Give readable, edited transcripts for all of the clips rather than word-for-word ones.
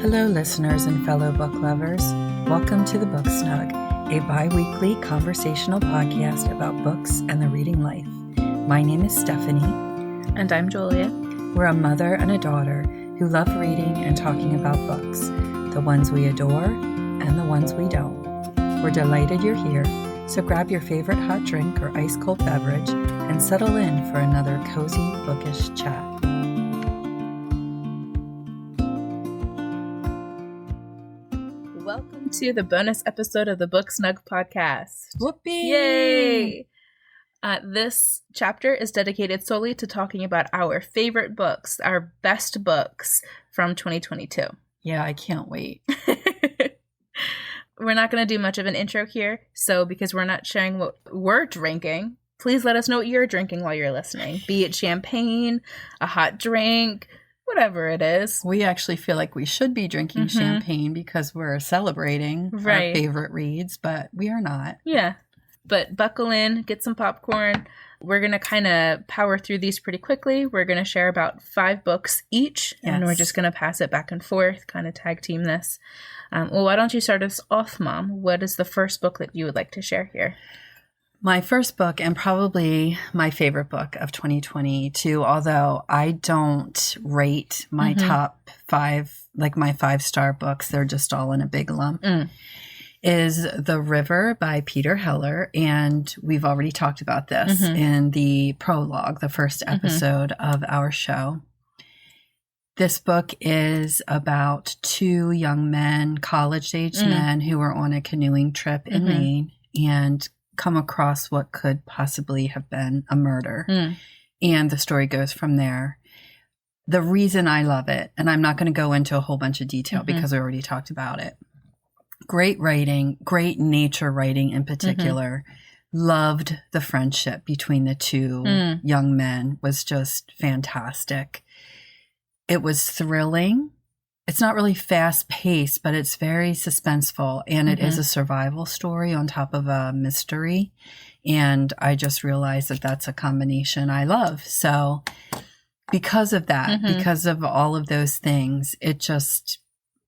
Hello, listeners and fellow book lovers. Welcome to the Book Snug, a bi-weekly conversational podcast about books and the reading life. My name is Stephany. And I'm Delia. We're a mother and a daughter who love reading and talking about books, the ones we adore and the ones we don't. We're delighted you're here, so grab your favorite hot drink or ice-cold beverage and settle in for another cozy, bookish chat. Welcome to the bonus episode of the Book Snug Podcast. Whoopee! Yay! This chapter is dedicated solely to talking about our favorite books, our best books from 2022. Yeah, I can't wait. We're not going to do much of an intro here, so because we're not sharing what we're drinking, please let us know what you're drinking while you're listening. Be it champagne, a hot drink, whatever it is. We actually feel like we should be drinking champagne because we're celebrating our favorite reads, but we are not. Yeah. But buckle in, get some popcorn. We're going to kind of power through these pretty quickly. We're going to share about 5 books each, and we're just going to pass it back and forth, kind of tag team this. Well, why don't you start us off, Mom? What is the first book that you would like to share here? My first book, and probably my favorite book of 2022, although I don't rate my top 5, like my 5-star books, they're just all in a big lump, is The River by Peter Heller. And we've already talked about this in the prologue, the first episode of our show. This book is about 2 young men, college-aged men, who are on a canoeing trip in Maine and come across what could possibly have been a murder. And the story goes from there. The reason I love it, and I'm not going to go into a whole bunch of detail because I already talked about it. Great writing, great nature writing in particular. Loved the friendship between the 2 young men, was just fantastic. It was thrilling. It's not really fast paced, but it's very suspenseful, and it is a survival story on top of a mystery. And I just realized that that's a combination I love. So because of that, because of all of those things, it just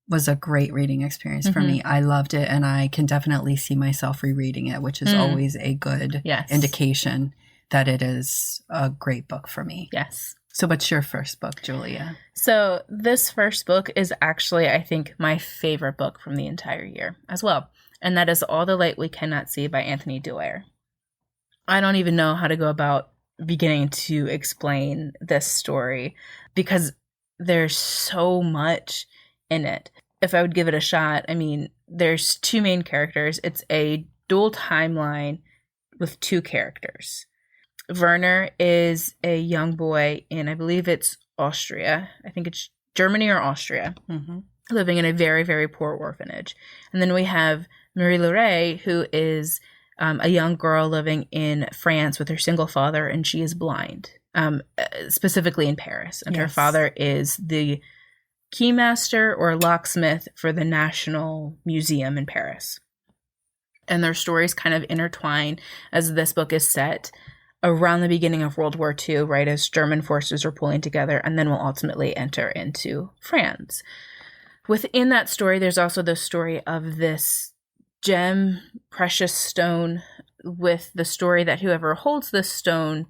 was a great reading experience for me. I loved it, and I can definitely see myself rereading it, which is always a good indication that it is a great book for me. Yes. So what's your first book, Julia? So this first book is actually, I think, my favorite book from the entire year as well. And that is All the Light We Cannot See by Anthony Doer. I don't even know how to go about beginning to explain this story because there's so much in it. If I would give it a shot, I mean, there's 2 main characters. It's a dual timeline with 2 characters. Werner is a young boy in, I believe it's Austria. I think it's Germany or Austria, living in a very, very poor orphanage. And then we have Marie-Laure, who is a young girl living in France with her single father, and she is blind, specifically in Paris. And her father is the keymaster or locksmith for the National Museum in Paris. And their stories kind of intertwine as this book is set around the beginning of World War II, right, as German forces are pulling together, and then will ultimately enter into France. Within that story, there's also the story of this gem, precious stone, with the story that whoever holds this stone,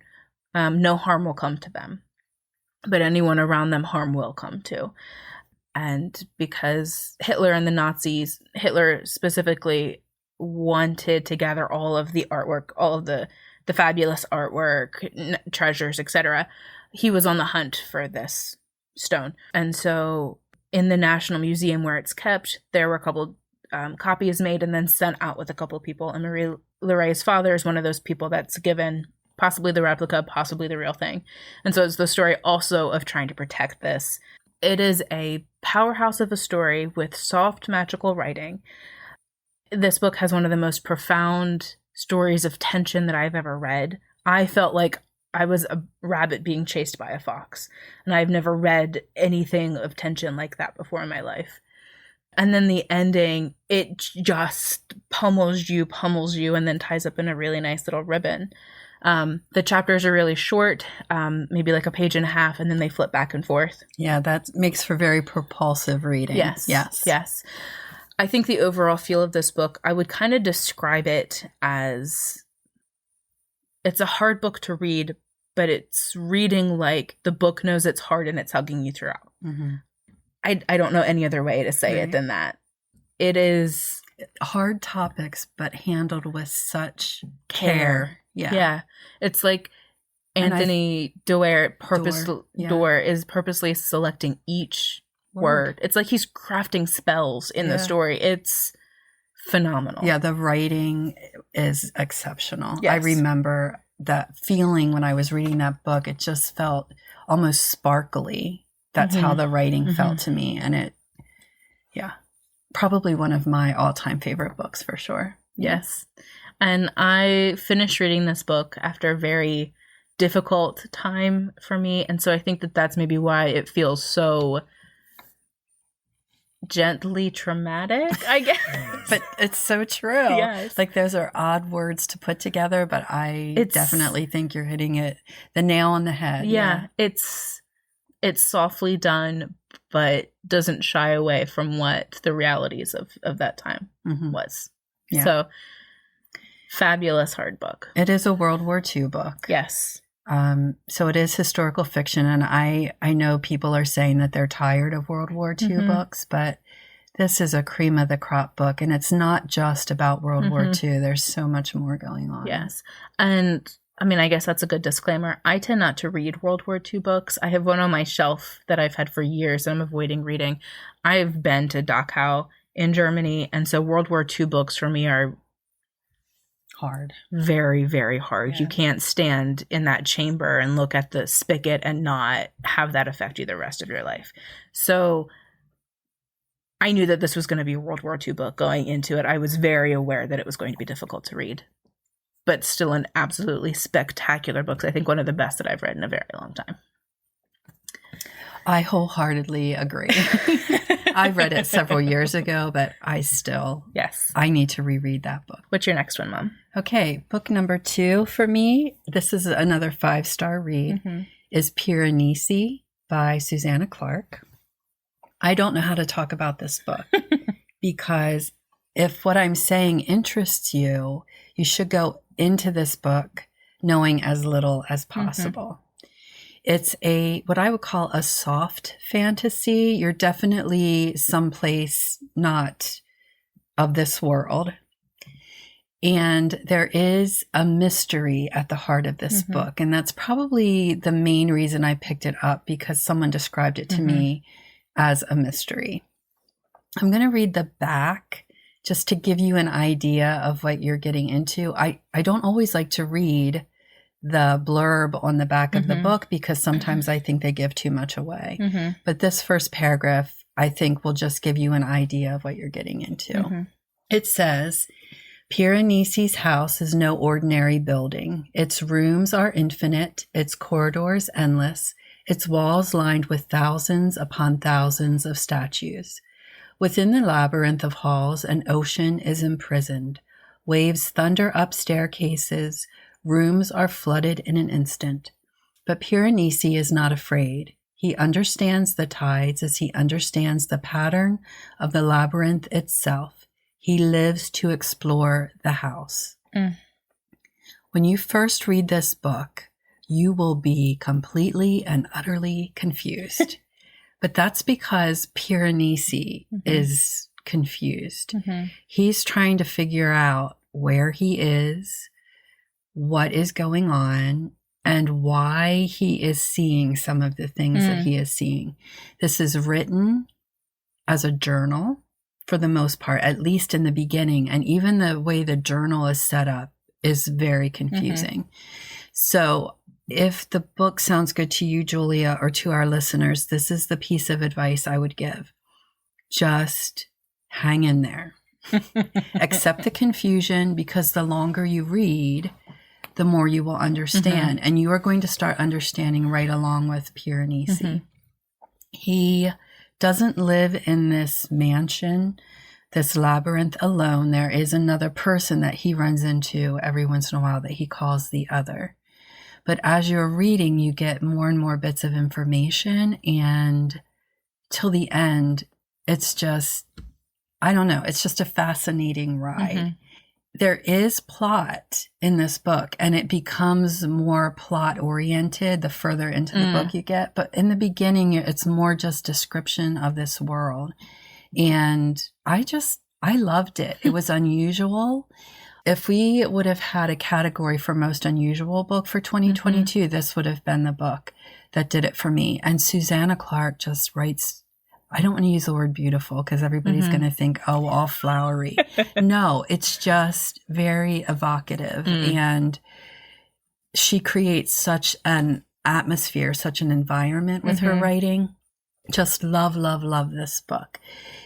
no harm will come to them. But anyone around them, harm will come to. And because Hitler and the Nazis, Hitler specifically wanted to gather all of the artwork, all of the fabulous artwork, treasures, etc. He was on the hunt for this stone. And so in the National Museum where it's kept, there were a couple copies made and then sent out with a couple of people. And Marie-Laure's father is one of those people that's given possibly the replica, possibly the real thing. And so it's the story also of trying to protect this. It is a powerhouse of a story with soft, magical writing. This book has one of the most profound stories of tension that I've ever read. I felt like I was a rabbit being chased by a fox, and I've never read anything of tension like that before in my life. And then the ending, it just pummels you, and then ties up in a really nice little ribbon. The chapters are really short, maybe like a page and a half, and then they flip back and forth. Yeah, that makes for very propulsive reading. Yes. I think the overall feel of this book, I would kind of describe it as it's a hard book to read, but it's reading like the book knows it's hard and it's hugging you throughout. Mm-hmm. I don't know any other way to say it than that. It is hard topics, but handled with such care. Yeah. It's like Anthony Doer is purposely selecting each word. It's like he's crafting spells in the story. It's phenomenal. Yeah, the writing is exceptional. Yes. I remember that feeling when I was reading that book. It just felt almost sparkly. That's how the writing felt to me. And probably one of my all-time favorite books for sure. Yes. And I finished reading this book after a very difficult time for me. And so I think that that's maybe why it feels so gently traumatic, I guess. But it's so true. Yes. Like those are odd words to put together, but I definitely think you're hitting the nail on the head. Yeah. It's softly done, but doesn't shy away from what the realities of that time was. Yeah. So fabulous hard book. It is a World War II book. Yes. So it is historical fiction, and I know people are saying that they're tired of World War II books, but this is a cream of the crop book, and it's not just about World War II. There's so much more going on. Yes. And I mean, I guess that's a good disclaimer. I tend not to read World War II books. I have one on my shelf that I've had for years and I'm avoiding reading. I've been to Dachau in Germany, and so World War II books for me are hard. Very, very hard. Yeah. You can't stand in that chamber and look at the spigot and not have that affect you the rest of your life. So I knew that this was going to be a World War II book going into it. I was very aware that it was going to be difficult to read, but still an absolutely spectacular book. I think one of the best that I've read in a very long time. I wholeheartedly agree. I read it several years ago, but I need to reread that book. What's your next one, Mom? Okay, book number 2 for me, this is another 5-star read, is Piranesi by Susanna Clarke. I don't know how to talk about this book because if what I'm saying interests you, you should go into this book knowing as little as possible. It's what I would call a soft fantasy. You're definitely someplace not of this world. And there is a mystery at the heart of this book. And that's probably the main reason I picked it up, because someone described it to me as a mystery. I'm going to read the back just to give you an idea of what you're getting into. I don't always like to read the blurb on the back of the book because sometimes I think they give too much away. But this first paragraph, I think, will just give you an idea of what you're getting into. It says, Piranesi's house is no ordinary building. Its rooms are infinite, its corridors endless, its walls lined with thousands upon thousands of statues. Within the labyrinth of halls, an ocean is imprisoned. Waves thunder up staircases. Rooms are flooded in an instant. But Piranesi is not afraid. He understands the tides as he understands the pattern of the labyrinth itself. He lives to explore the house. When you first read this book, you will be completely and utterly confused. But that's because Piranesi is confused. He's trying to figure out where he is, what is going on, and why he is seeing some of the things that he is seeing. This is written as a journal for the most part, at least in the beginning. And even the way the journal is set up is very confusing. So if the book sounds good to you, Julia, or to our listeners, this is the piece of advice I would give. Just hang in there. Accept the confusion, because the longer you read, the more you will understand. And you are going to start understanding right along with Piranesi. He doesn't live in this mansion, this labyrinth alone. There is another person that he runs into every once in a while that he calls the other. But as you're reading, you get more and more bits of information, and till the end, it's just, I don't know, it's just a fascinating ride. Mm-hmm. There is plot in this book, and it becomes more plot oriented the further into the book you get. But in the beginning, it's more just description of this world. And I loved it. It was unusual. If we would have had a category for most unusual book for 2022, this would have been the book that did it for me. And Susanna Clarke just writes, I don't want to use the word beautiful because everybody's going to think, oh, all flowery. No, it's just very evocative. And she creates such an atmosphere, such an environment with her writing. Just love, love, love this book.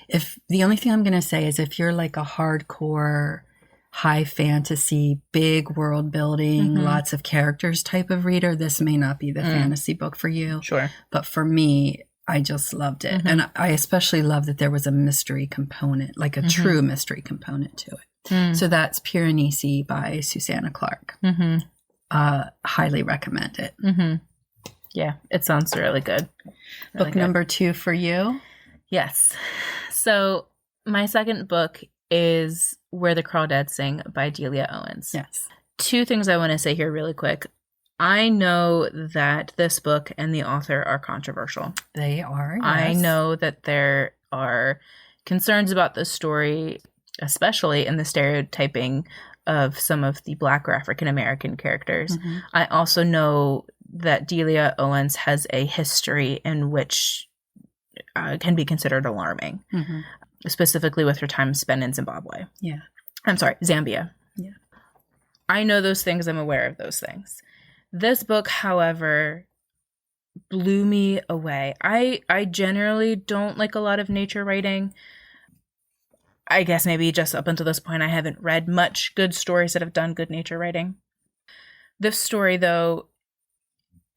If the only thing I'm going to say is if you're like a hardcore, high fantasy, big world building, lots of characters type of reader, this may not be the fantasy book for you. Sure. But for me, I just loved it. And I especially love that there was a mystery component, like a true mystery component to it. So that's Piranesi by Susanna Clarke. Highly recommend it. Yeah, it sounds really good. Book number 2 for you? Yes. So my second book is Where the Crawdads Sing by Delia Owens. Yes. 2 things I want to say here really quick. I know that this book and the author are controversial. They are, yes. I know that there are concerns about this story, especially in the stereotyping of some of the Black or African American characters. I also know that Delia Owens has a history in which can be considered alarming, specifically with her time spent in Zimbabwe. Yeah. I'm sorry, Zambia. Yeah. I know those things. I'm aware of those things. This book, however, blew me away. I generally don't like a lot of nature writing. I guess maybe just up until this point, I haven't read much good stories that have done good nature writing. This story, though,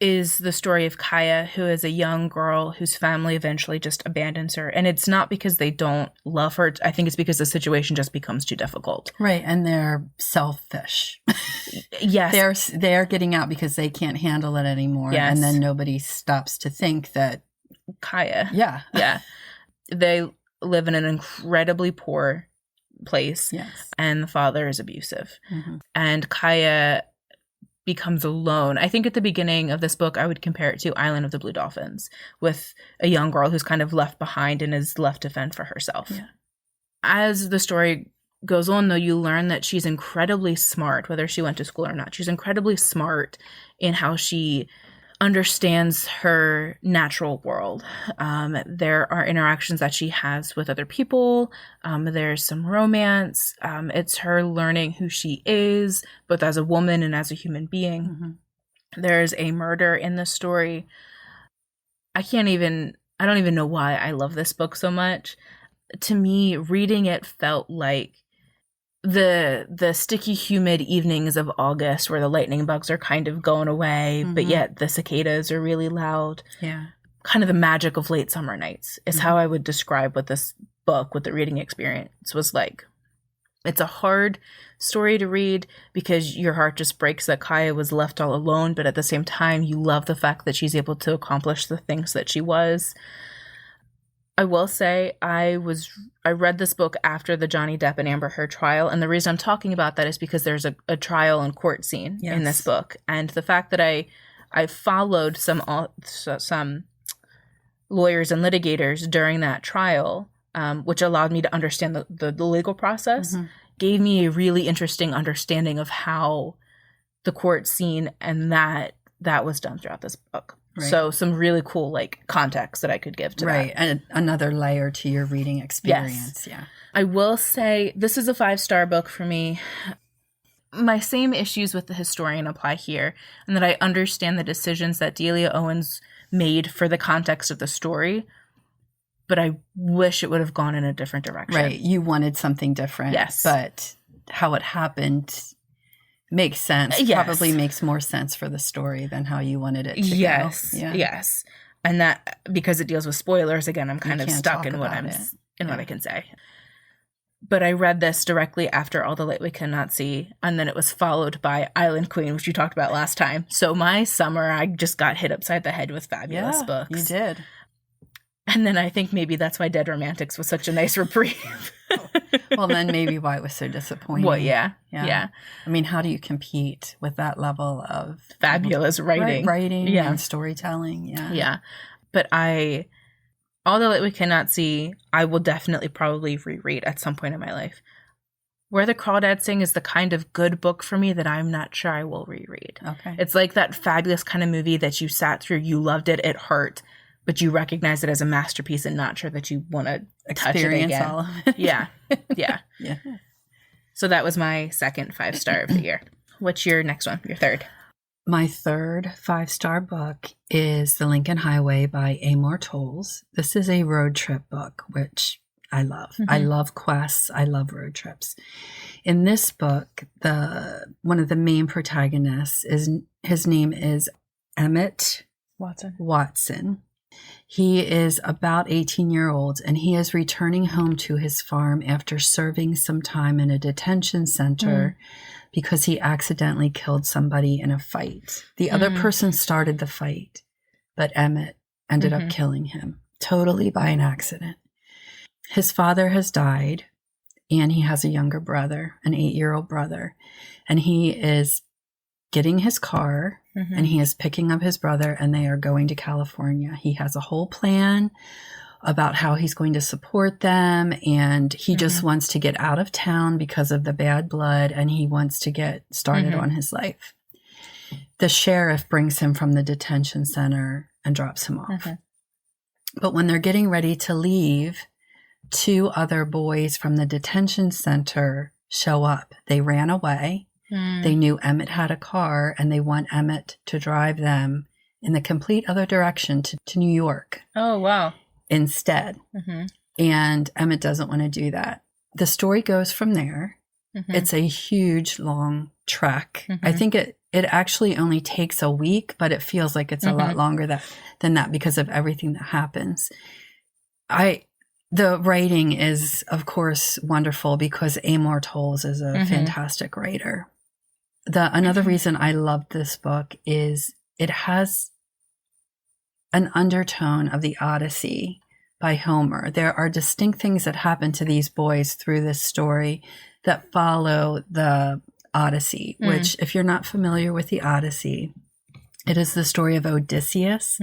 is the story of Kaya, who is a young girl whose family eventually just abandons her. And it's not because they don't love her. I think it's because the situation just becomes too difficult. Right. And they're selfish. Yes. They're getting out because they can't handle it anymore. Yes. And then nobody stops to think that Kaya. Yeah. Yeah. They live in an incredibly poor place. Yes. And the father is abusive. And Kaya becomes alone. I think at the beginning of this book, I would compare it to Island of the Blue Dolphins, with a young girl who's kind of left behind and is left to fend for herself. Yeah. As the story goes on, though, you learn that she's incredibly smart, whether she went to school or not. She's incredibly smart in how she understands her natural world. There are interactions that she has with other people. There's some romance. It's her learning who she is, both as a woman and as a human being. There's a murder in the story. I don't even know why I love this book so much. To me, reading it felt like the sticky, humid evenings of August where the lightning bugs are kind of going away, but yet the cicadas are really loud. Yeah. Kind of the magic of late summer nights is how I would describe what this book, what the reading experience was like. It's a hard story to read because your heart just breaks that Kaya was left all alone, but at the same time, you love the fact that she's able to accomplish the things that she was. I will say I read this book after the Johnny Depp and Amber Heard trial, and the reason I'm talking about that is because there's a trial and court scene in this book, and the fact that I followed some lawyers and litigators during that trial, which allowed me to understand the legal process, gave me a really interesting understanding of how the court scene and that was done throughout this book. Right. So some really cool context that I could give to that. Right. And another layer to your reading experience. Yes. Yeah. I will say this is a 5-star book for me. My same issues with the historian apply here, and that I understand the decisions that Delia Owens made for the context of the story, but I wish it would have gone in a different direction. Right. You wanted something different. Yes. But how it happened makes sense. Yes. Probably makes more sense for the story than how you wanted it to go. Yeah. Yes. And that, because it deals with spoilers, again, I'm kind of stuck in what I can say. But I read this directly after All the Light We Cannot See, and then it was followed by Island Queen, which you talked about last time. So my summer, I just got hit upside the head with fabulous books. You did. And then I think maybe that's why Dead Romantics was such a nice reprieve. Well, then maybe why it was so disappointing. Well, yeah. I mean, how do you compete with that level of fabulous writing? Writing and storytelling. Yeah. But All the Light We Cannot See, I will definitely probably reread at some point in my life. Where the Crawdads Sing is the kind of good book for me that I'm not sure I will reread. Okay. It's like that fabulous kind of movie that you sat through, you loved it, it hurt, but you recognize it as a masterpiece and not sure that you want to touch it again. All of it. Yeah. Yeah. So that was my second 5-star of the year. What's your next one? Your third? My third 5-star book is The Lincoln Highway by Amor Towles. This is a road trip book, which I love. I love quests. I love road trips. In this book, one of the main protagonists his name is Emmett Watson. He is about 18-year-old, and he is returning home to his farm after serving some time in a detention center because he accidentally killed somebody in a fight. The other person started the fight, but Emmett ended up killing him totally by an accident. His father has died, and he has a younger brother, an 8-year-old brother, and he is getting his car and he is picking up his brother, and they are going to California. He has a whole plan about how he's going to support them, and he just wants to get out of town because of the bad blood, and he wants to get started on his life. The sheriff brings him from the detention center and drops him off. But when they're getting ready to leave, 2 other boys from the detention center show up. They ran away. They knew Emmett had a car, and they want Emmett to drive them in the complete other direction to New York. Oh, wow. Instead. And Emmett doesn't want to do that. The story goes from there. It's a huge, long trek. I think it actually only takes a week, but it feels like it's a lot longer than that because of everything that happens. The writing is, of course, wonderful because Amor Towles is a fantastic writer. Another reason I love this book is it has an undertone of the Odyssey by Homer. There are distinct things that happen to these boys through this story that follow the Odyssey, which, if you're not familiar with the Odyssey, it is the story of Odysseus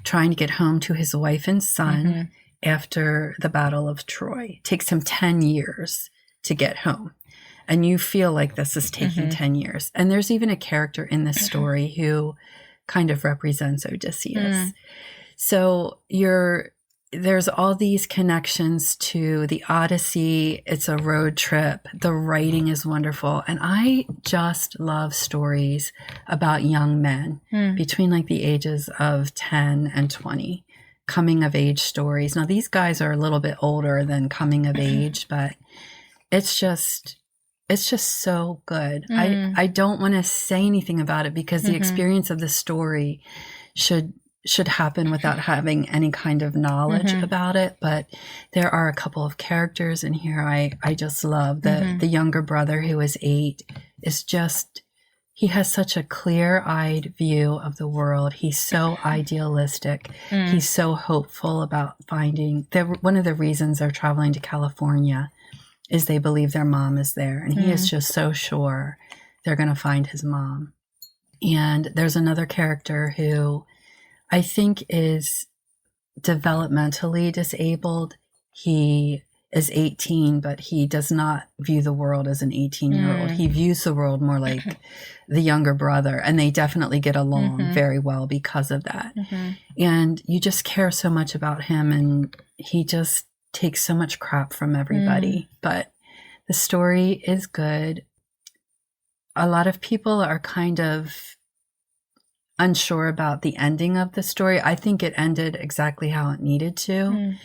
trying to get home to his wife and son after the Battle of Troy. It takes him 10 years to get home. And you feel like this is taking 10 years. And there's even a character in this story who kind of represents Odysseus. So there's all these connections to the Odyssey. It's a road trip. The writing is wonderful. And I just love stories about young men between like the ages of 10 and 20. Coming of age stories. Now, these guys are a little bit older than coming of age, but it's just so good. I don't want to say anything about it because the experience of the story should happen without having any kind of knowledge about it. But there are a couple of characters in here I just love. The younger brother, who is 8, is just, he has such a clear-eyed view of the world. He's so idealistic. He's so hopeful about finding, one of the reasons they're traveling to California is they believe their mom is there. And he is just so sure they're going to find his mom. And there's another character who I think is developmentally disabled. He is 18, but he does not view the world as an 18-year-old. He views the world more like the younger brother, and they definitely get along very well because of that. And you just care so much about him, and he just takes so much crap from everybody. But the story is good. A lot of people are kind of unsure about the ending of the story. I think it ended exactly how it needed to.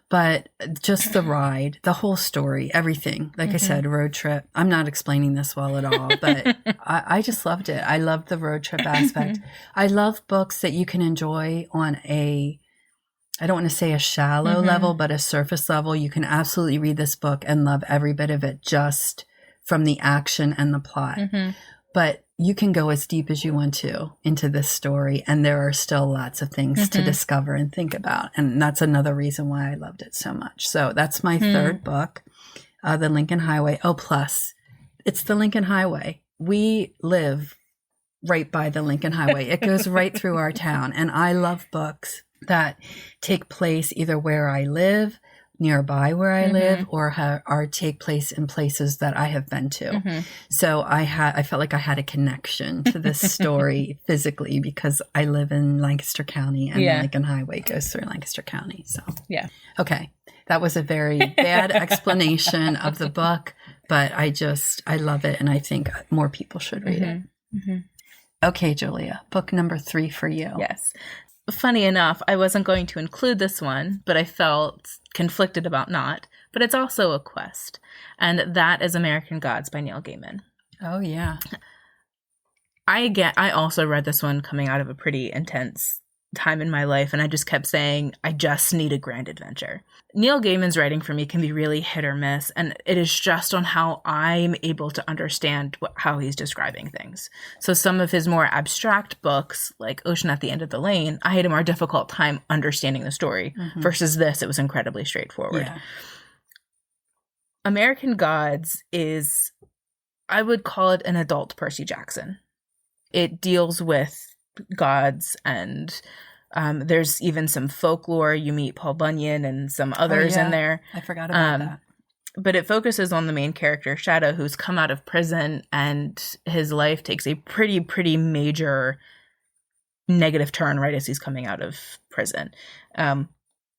But just the ride, the whole story, everything, like I said, road trip. I'm not explaining this well at all, but I just loved it. I loved the road trip aspect. I love books that you can enjoy on a I don't want to say a shallow level, but a surface level. You can absolutely read this book and love every bit of it just from the action and the plot. But you can go as deep as you want to into this story, and there are still lots of things to discover and think about. And that's another reason why I loved it so much. So that's my third book, The Lincoln Highway. Oh, plus, it's the Lincoln Highway. We live right by the Lincoln Highway. It goes right through our town. And I love books that take place either where I live, nearby where I live, or take place in places that I have been to. So I felt like I had a connection to this story physically because I live in Lancaster County and the Lincoln Highway goes through Lancaster County. So okay. That was a very bad explanation of the book, but I love it, and I think more people should read it. Okay, Julia, book number 3 for you. Yes. Funny enough, I wasn't going to include this one, but I felt conflicted about not. But it's also a quest, and that is American Gods by Neil Gaiman. Oh, yeah. I also read this one coming out of a pretty intense time in my life, and I just kept saying, I just need a grand adventure. Neil Gaiman's writing for me can be really hit or miss, and it is just on how I'm able to understand how he's describing things. So some of his more abstract books, like Ocean at the End of the Lane, I had a more difficult time understanding the story, versus this, it was incredibly straightforward. Yeah. American Gods is, I would call it an adult Percy Jackson. It deals with gods, and there's even some folklore. You meet Paul Bunyan and some others in there. I forgot about that. But it focuses on the main character, Shadow, who's come out of prison, and his life takes a pretty major negative turn right as he's coming out of prison,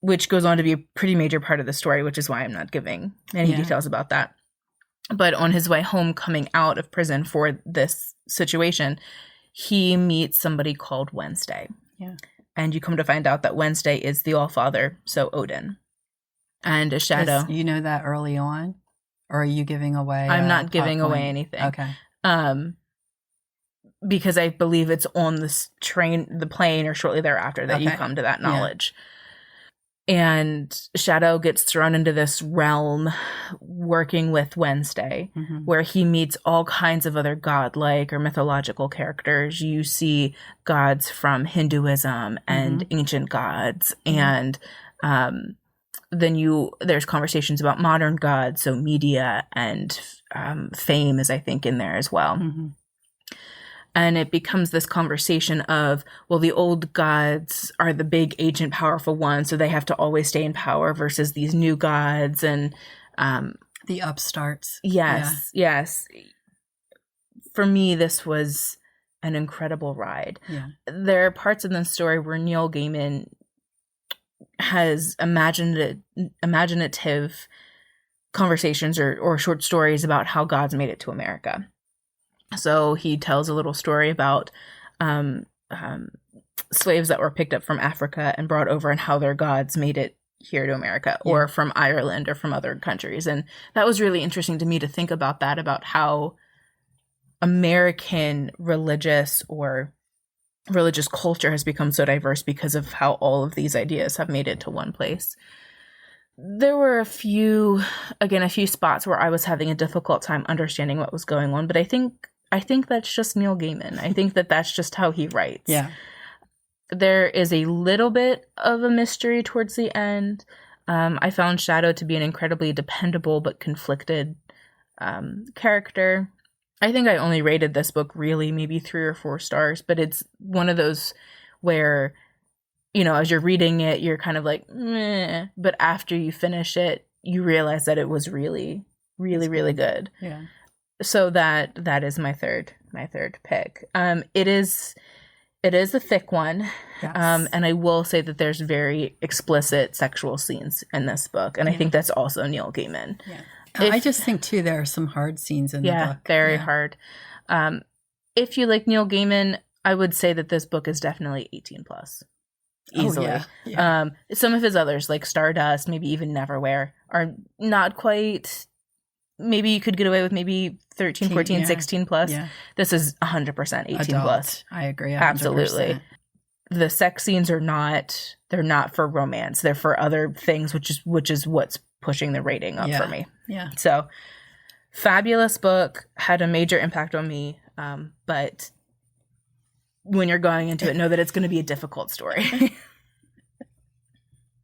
which goes on to be a pretty major part of the story, which is why I'm not giving any details about that. But on his way home, coming out of prison for this situation, he meets somebody called Wednesday. Yeah. And you come to find out that Wednesday is the All-Father, so Odin. And a Shadow. You know that early on? Or are you giving away? I'm not giving away anything. Okay. Because I believe it's on this the plane, or shortly thereafter that you come to that knowledge. Yeah. And Shadow gets thrown into this realm working with Wednesday, where he meets all kinds of other godlike or mythological characters. You see gods from Hinduism and ancient gods. And then there's conversations about modern gods, so media and fame is, I think, in there as well. And it becomes this conversation of, well, the old gods are the big, ancient, powerful ones, so they have to always stay in power, versus these new gods and the upstarts. Yes. For me, this was an incredible ride. Yeah. There are parts in the story where Neil Gaiman has imaginative conversations or short stories about how gods made it to America. So he tells a little story about slaves that were picked up from Africa and brought over, and how their gods made it here to America, or from Ireland or from other countries. And that was really interesting to me to think about that, about how American religious culture has become so diverse because of how all of these ideas have made it to one place. There were a few spots where I was having a difficult time understanding what was going on, but I think that's just Neil Gaiman. I think that's just how he writes. Yeah. There is a little bit of a mystery towards the end. I found Shadow to be an incredibly dependable but conflicted character. I think I only rated this book really maybe 3 or 4 stars, but it's one of those where, as you're reading it, you're kind of like, meh. But after you finish it, you realize that it was really, really, really good. Yeah. So that is my third pick. It is a thick one. Yes. And I will say that there's very explicit sexual scenes in this book. And I think that's also Neil Gaiman. Yeah. I just think too, there are some hard scenes in the book. Very hard. If you like Neil Gaiman, I would say that this book is definitely 18 plus. Easily. Oh, yeah. Some of his others, like Stardust, maybe even Neverwhere, are not quite. Maybe you could get away with maybe 13, 14, 16 plus. Yeah. This is 100% 18 Adult. plus. I agree. 100%. Absolutely. the sex scenes they're not for romance. They're for other things, which is what's pushing the rating up for me. Yeah. So fabulous book, had a major impact on me. But when you're going into it, know that it's going to be a difficult story.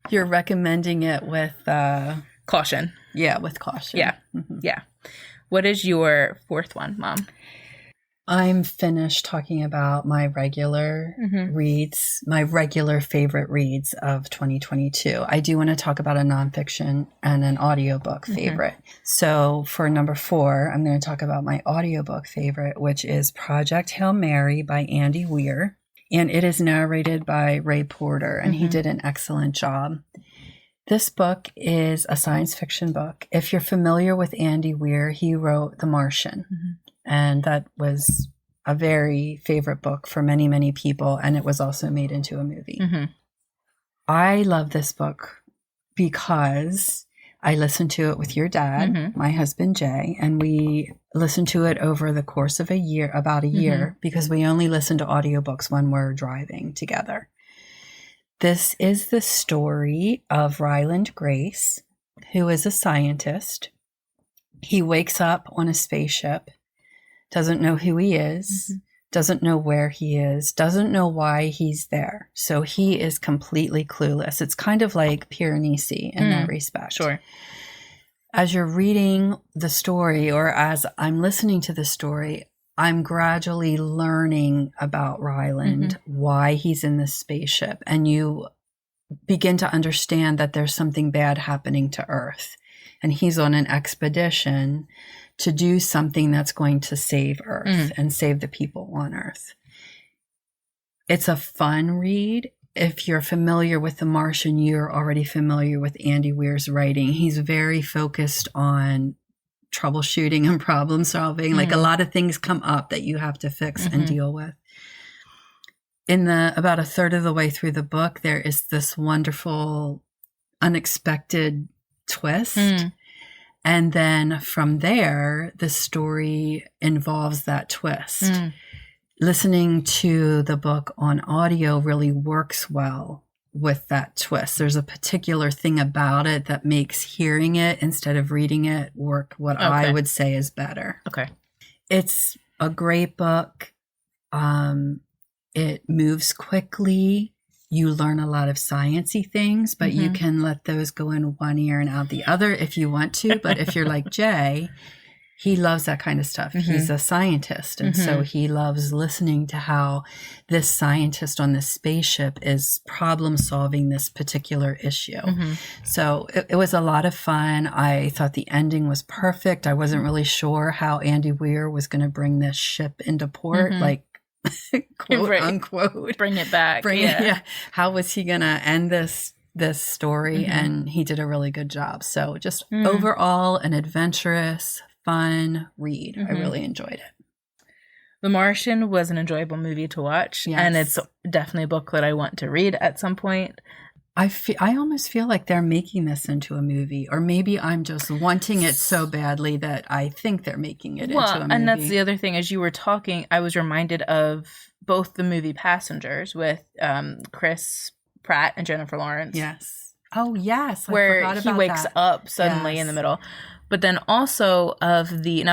You're recommending it with caution. Yeah, with caution. Yeah. Mm-hmm. Yeah. What is your fourth one, Mom? I'm finished talking about my regular reads, my regular favorite reads of 2022. I do want to talk about a nonfiction and an audiobook favorite. So for number 4, I'm going to talk about my audiobook favorite, which is Project Hail Mary by Andy Weir. And it is narrated by Ray Porter, and he did an excellent job. This book is a science fiction book. If you're familiar with Andy Weir, he wrote The Martian. And that was a very favorite book for many, many people. And it was also made into a movie. I love this book because I listened to it with your dad, my husband, Jay, and we listened to it over the course of about a year, because we only listen to audiobooks when we're driving together. This is the story of Ryland Grace, who is a scientist. He wakes up on a spaceship, doesn't know who he is, doesn't know where he is, doesn't know why he's there. So he is completely clueless. It's kind of like Piranesi in that respect. Sure. As you're reading the story, or as I'm listening to the story, I'm gradually learning about Ryland, why he's in this spaceship. And you begin to understand that there's something bad happening to Earth. And he's on an expedition to do something that's going to save Earth and save the people on Earth. It's a fun read. If you're familiar with The Martian, you're already familiar with Andy Weir's writing. He's very focused on troubleshooting and problem solving. Like a lot of things come up that you have to fix and deal with. About a third of the way through the book, there is this wonderful, unexpected twist. And then from there, the story involves that twist. Listening to the book on audio really works well with that twist. There's a particular thing about it that makes hearing it instead of reading it work what I would say is better. Okay. It's a great book. It moves quickly. You learn a lot of sciencey things, but you can let those go in one ear and out the other if you want to. But if you're like Jay, he loves that kind of stuff. He's a scientist. And so he loves listening to how this scientist on this spaceship is problem solving this particular issue. So it was a lot of fun. I thought the ending was perfect. I wasn't really sure how Andy Weir was going to bring this ship into port. Like, quote unquote, bring it back. How was he gonna end this story? And he did a really good job. So just overall an adventurous, fun read. I really enjoyed it. The Martian was an enjoyable movie to watch, and it's definitely a book that I want to read at some point. I almost feel like they're making this into a movie, or maybe I'm just wanting it so badly that I think they're making it into a movie. And that's the other thing. As you were talking, I was reminded of both the movie Passengers with Chris Pratt and Jennifer Lawrence. Yes. Oh, yes. Where he wakes up suddenly in the middle. But then also now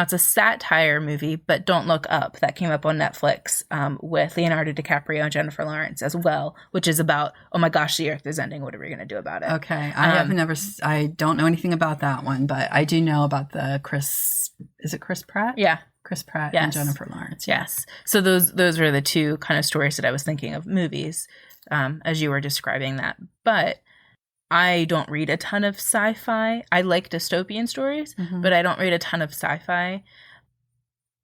it's a satire movie, but Don't Look Up, that came up on Netflix with Leonardo DiCaprio and Jennifer Lawrence as well, which is about, oh my gosh, the earth is ending. What are we going to do about it? Okay. I don't know anything about that one, but I do know about is it Chris Pratt? Yeah. Chris Pratt and Jennifer Lawrence. Yes. So those were the two kind of stories that I was thinking of movies as you were describing that. But I don't read a ton of sci-fi. I like dystopian stories, but I don't read a ton of sci-fi.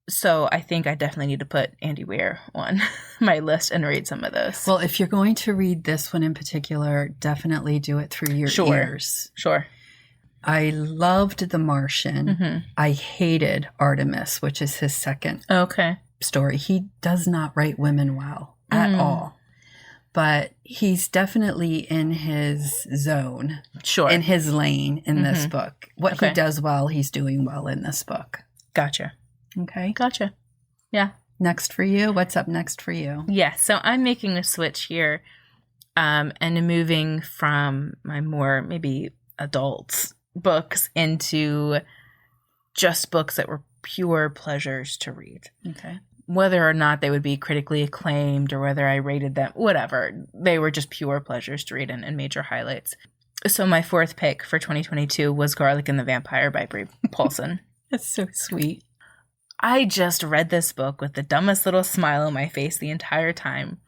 So I think I definitely need to put Andy Weir on my list and read some of those. Well, if you're going to read this one in particular, definitely do it through your ears. Sure. I loved The Martian. I hated Artemis, which is his second story. He does not write women well at all. But he's definitely in his zone, in his lane in this book. What he does well, he's doing well in this book. Gotcha. Okay. Gotcha. Yeah. next for you? What's up next for you? Yeah, so I'm making a switch here and moving from my more maybe adult books into just books that were pure pleasures to read. Okay. Whether or not they would be critically acclaimed or whether I rated them, whatever. They were just pure pleasures to read and major highlights. So my fourth pick for 2022 was Garlic and the Vampire by Bree Paulson. That's so sweet. I just read this book with the dumbest little smile on my face the entire time.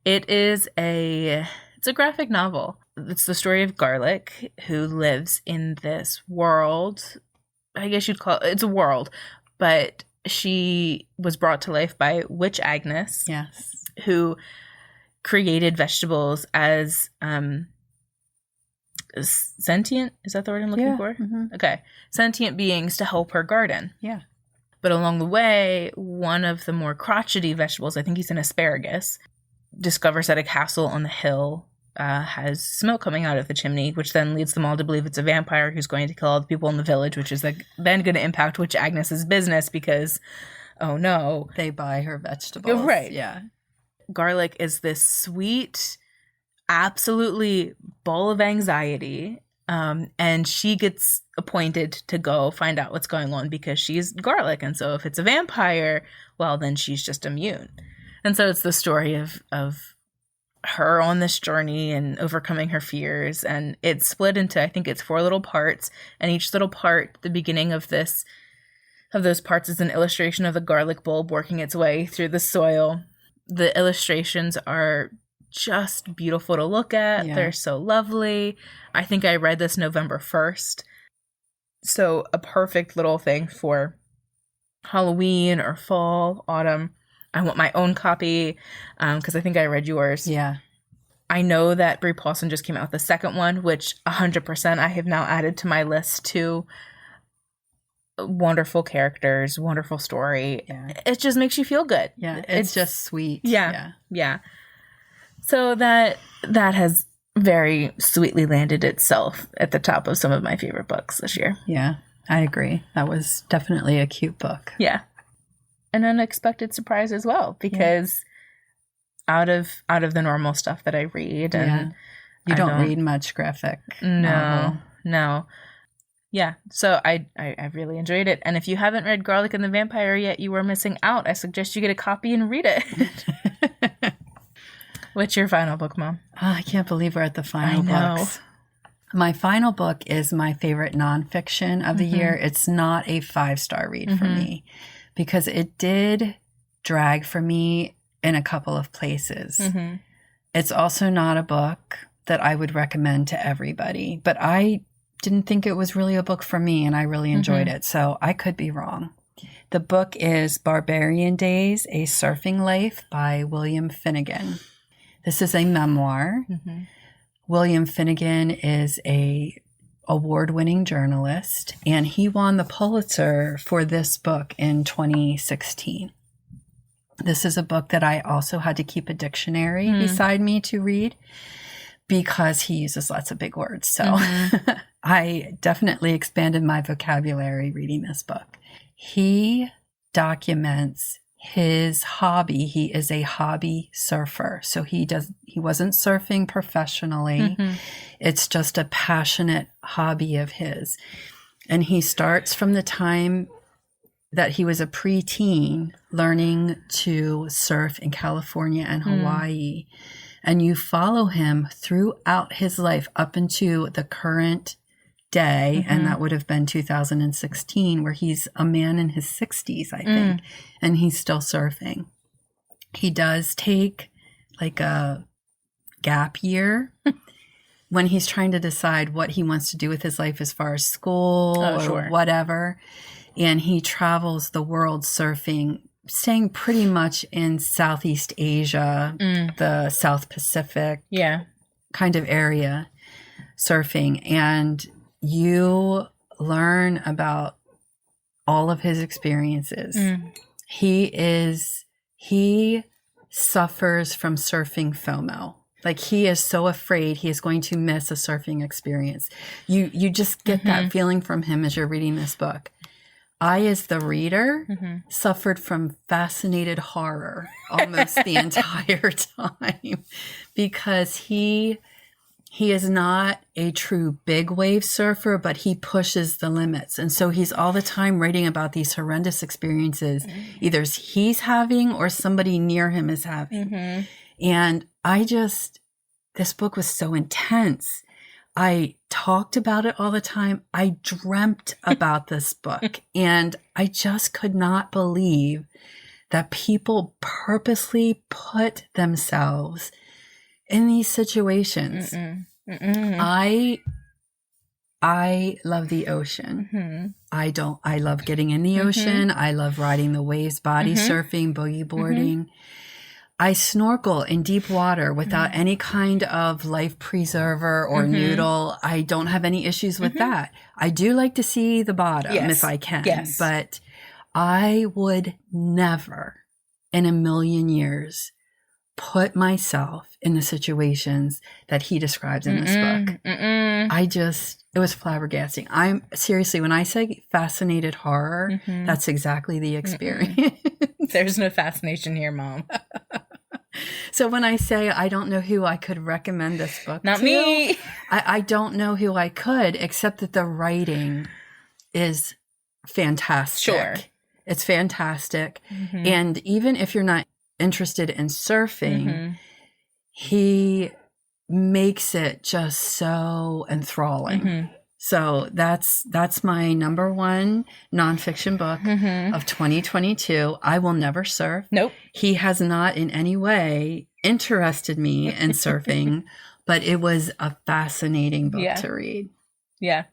It's a graphic novel. It's the story of Garlic, who lives in this world. I guess you'd call it's a world, but she was brought to life by Witch Agnes, yes, who created vegetables as sentient. Is that the word I'm looking for? Mm-hmm. Okay, sentient beings to help her garden. Yeah. But along the way, one of the more crotchety vegetables, I think he's an asparagus, discovers that a castle on the hill has smoke coming out of the chimney, which then leads them all to believe it's a vampire who's going to kill all the people in the village, which is then going to impact Witch Agnes's business because, oh no. They buy her vegetables. Right. Yeah. Garlic is this sweet, absolutely ball of anxiety. And she gets appointed to go find out what's going on because she's Garlic. And so if it's a vampire, well, then she's just immune. And so it's the story of her on this journey and overcoming her fears. And it's split into, I think it's 4 little parts. And each little part, the beginning of those parts is an illustration of the garlic bulb working its way through the soil. The illustrations are just beautiful to look at. Yeah. They're so lovely. I think I read this November 1st. So a perfect little thing for Halloween or fall, autumn. I want my own copy because I think I read yours. Yeah. I know that Bree Paulson just came out with the second one, which 100% I have now added to my list too. Wonderful characters, wonderful story. Yeah. It just makes you feel good. Yeah, it's just sweet. Yeah. So that has very sweetly landed itself at the top of some of my favorite books this year. Yeah, I agree. That was definitely a cute book. Yeah. An unexpected surprise as well, because out of the normal stuff that I read, and you don't read much graphic. No. Yeah, so I really enjoyed it. And if you haven't read Garlic and the Vampire yet, you are missing out. I suggest you get a copy and read it. What's your final book, Mom? Oh, I can't believe we're at the final books. My final book is my favorite nonfiction of the year. It's not a 5-star read for me because it did drag for me in a couple of places. It's also not a book that I would recommend to everybody, but I didn't think it was really a book for me, and I really enjoyed it, so I could be wrong. The book is Barbarian Days, A Surfing Life by William Finnegan. This is a memoir. William Finnegan is a award-winning journalist, and he won the Pulitzer for this book in 2016. This is a book that I also had to keep a dictionary beside me to read because he uses lots of big words. So I definitely expanded my vocabulary reading this book. He documents his hobby. He is a hobby surfer. So he wasn't surfing professionally. It's just a passionate hobby of his. And he starts from the time that he was a preteen learning to surf in California and Hawaii. And you follow him throughout his life up into the current day, and that would have been 2016, where he's a man in his 60s, I think, and he's still surfing. He does take like a gap year when he's trying to decide what he wants to do with his life as far as school or whatever. And he travels the world surfing, staying pretty much in Southeast Asia, the South Pacific kind of area, surfing. And you learn about all of his experiences. He suffers from surfing FOMO. Like, he is so afraid he is going to miss a surfing experience. You just get that feeling from him as you're reading this book. I, as the reader, suffered from fascinated horror almost the entire time, because he is not a true big wave surfer, but he pushes the limits. And so he's all the time writing about these horrendous experiences, either he's having or somebody near him is having. And this book was so intense. I talked about it all the time. I dreamt about this book, and I just could not believe that people purposely put themselves in these situations. I love the ocean. I love getting in the ocean. I love riding the waves, body surfing, boogie boarding. I snorkel in deep water without any kind of life preserver or noodle. I don't have any issues with that. I do like to see the bottom if I can, but I would never in a million years put myself in the situations that he describes in this book. It was flabbergasting. I'm seriously, when I say fascinated horror, that's exactly the experience. There's no fascination here, Mom. So when I say I don't know who I could recommend this book Not to, me. I don't know who I could, except that the writing is fantastic. Sure. It's fantastic. And even if you're not interested in surfing, he makes it just so enthralling. So that's my number one nonfiction book of 2022. I will never surf. Nope. He has not in any way interested me in surfing, but it was a fascinating book to read. Yeah.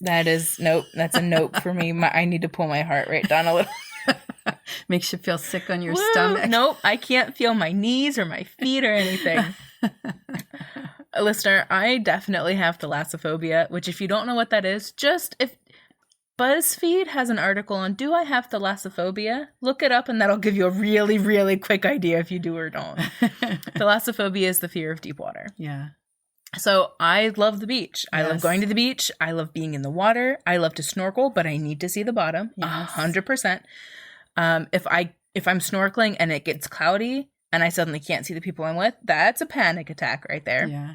That is, that's a nope for me. I need to pull my heart rate down a little. Makes you feel sick on your stomach. Nope, I can't feel my knees or my feet or anything. Listener, I definitely have thalassophobia, which if you don't know what that is, if BuzzFeed has an article on do I have thalassophobia, look it up and that'll give you a really, really quick idea if you do or don't. Thalassophobia is the fear of deep water. Yeah. So I love the beach. I love going to the beach. I love being in the water. I love to snorkel, but I need to see the bottom. 100%. If I'm snorkeling and it gets cloudy and I suddenly can't see the people I'm with, that's a panic attack right there. Yeah.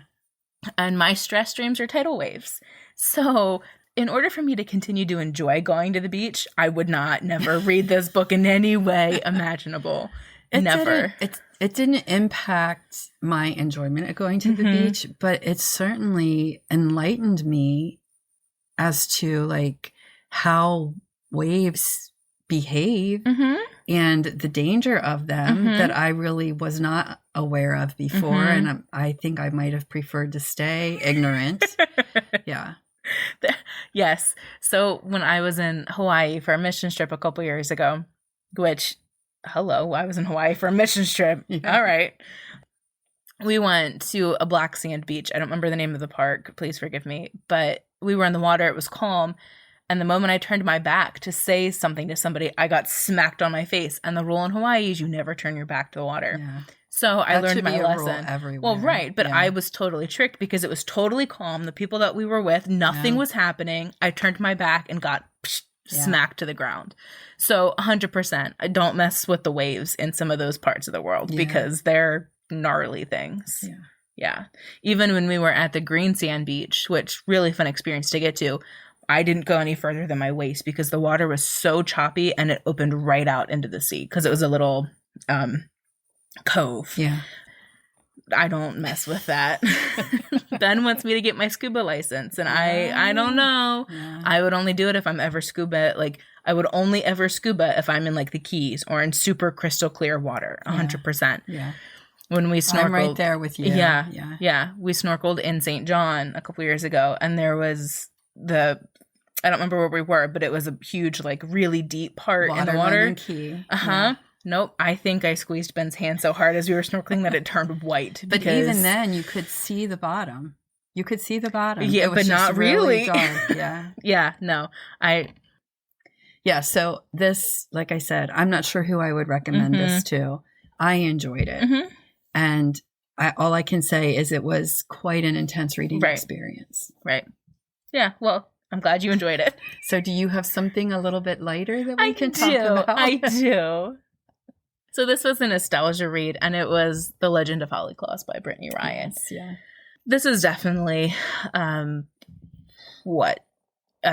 And my stress streams are tidal waves. So in order for me to continue to enjoy going to the beach, I would never read this book in any way imaginable. It didn't impact my enjoyment of going to the beach, but it certainly enlightened me as to like how waves behave and the danger of them that I really was not aware of before. And I think I might have preferred to stay ignorant. Yeah. Yes. So when I was in Hawaii for a mission trip a couple years ago, which, hello, I was in Hawaii for a mission trip. Yeah. All right. We went to a black sand beach. I don't remember the name of the park. Please forgive me. But we were in the water. It was calm. And the moment I turned my back to say something to somebody, I got smacked on my face. And the rule in Hawaii is you never turn your back to the water. Yeah. So I learned my lesson. Well, right. But I was totally tricked because it was totally calm. The people that we were with, nothing was happening. I turned my back and got smacked to the ground. So 100%, I don't mess with the waves in some of those parts of the world because they're gnarly things. Yeah. Even when we were at the green sand beach, which really fun experience to get to, I didn't go any further than my waist because the water was so choppy and it opened right out into the sea because it was a little cove. Yeah. I don't mess with that. Ben wants me to get my scuba license and I don't know. Yeah. I would only do it if I'm ever scuba. Like I would only ever scuba if I'm in like the Keys or in super crystal clear water. 100%. Yeah. When we snorkeled. I'm right there with you. Yeah. We snorkeled in St. John a couple years ago and there was I don't remember where we were, but it was a huge, like really deep part in the water. Key. Yeah. Nope. I think I squeezed Ben's hand so hard as we were snorkeling that it turned white. But even then, you could see the bottom. Yeah, but not really. Dark. Yeah. Yeah. No. Yeah. So this, like I said, I'm not sure who I would recommend this to. I enjoyed it, and all I can say is it was quite an intense reading experience. Right. Yeah. Well, I'm glad you enjoyed it. So do you have something a little bit lighter that we can talk about? I do. So this was a nostalgia read, and it was The Legend of Holly Claus by Brittney Ryan. Yes, yeah. This is definitely, a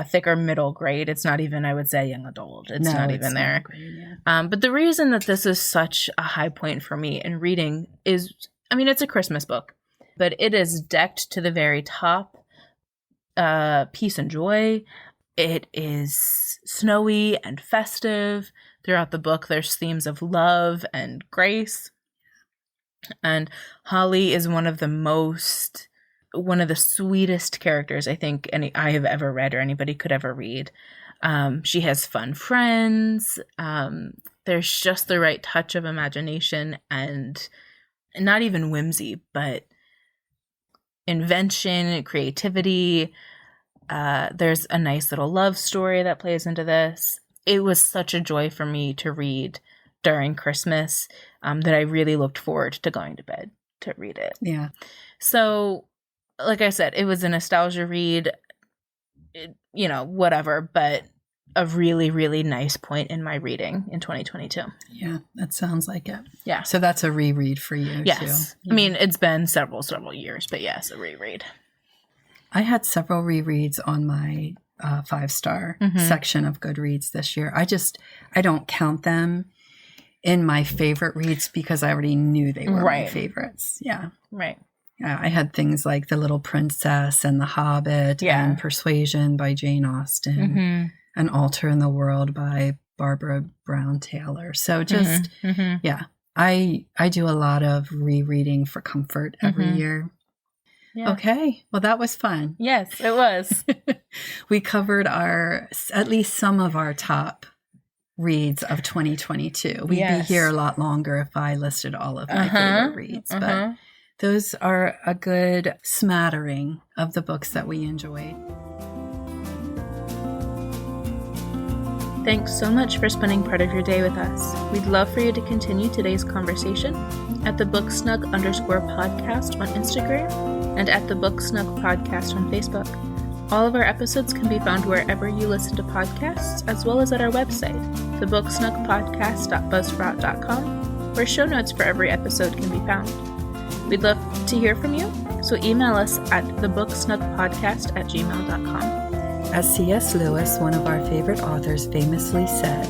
thicker middle grade. It's not even, I would say, young adult. It's not even there. Grade, yeah. But the reason that this is such a high point for me in reading is, I mean, it's a Christmas book, but it is decked to the very top. Peace and joy. It is snowy and festive. Throughout the book, there's themes of love and grace. And Holly is one of the sweetest characters I think I have ever read or anybody could ever read. She has fun friends. There's just the right touch of imagination and not even whimsy, but invention, creativity. There's a nice little love story that plays into this. It was such a joy for me to read during Christmas that I really looked forward to going to bed to read it. Yeah. So, like I said, it was a nostalgia read, whatever, but a really, really nice point in my reading in 2022. Yeah, that sounds like it. Yeah. So that's a reread for you, yes. too. Yeah. I mean, it's been several years, but yes, a reread. I had several rereads on my 5-star section of Goodreads this year. I don't count them in my favorite reads because I already knew they were my favorites. Yeah. Right. Yeah, I had things like The Little Princess and The Hobbit and Persuasion by Jane Austen and Alter in the World by Barbara Brown Taylor. So just, I do a lot of rereading for comfort every year. Yeah. Okay. Well, that was fun. Yes, it was. We covered at least some of our top reads of 2022. We'd be here a lot longer if I listed all of my favorite reads, but those are a good smattering of the books that we enjoyed. Thanks so much for spending part of your day with us. We'd love for you to continue today's conversation at the Book Snug _podcast on Instagram and at the Book Snug Podcast on Facebook. All of our episodes can be found wherever you listen to podcasts, as well as at our website, thebooksnugpodcast.buzzsprout.com, where show notes for every episode can be found. We'd love to hear from you, so email us at thebooksnugpodcast@gmail.com. As C.S. Lewis, one of our favorite authors, famously said,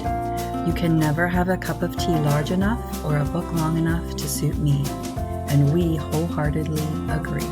"You can never have a cup of tea large enough or a book long enough to suit me." And we wholeheartedly agree.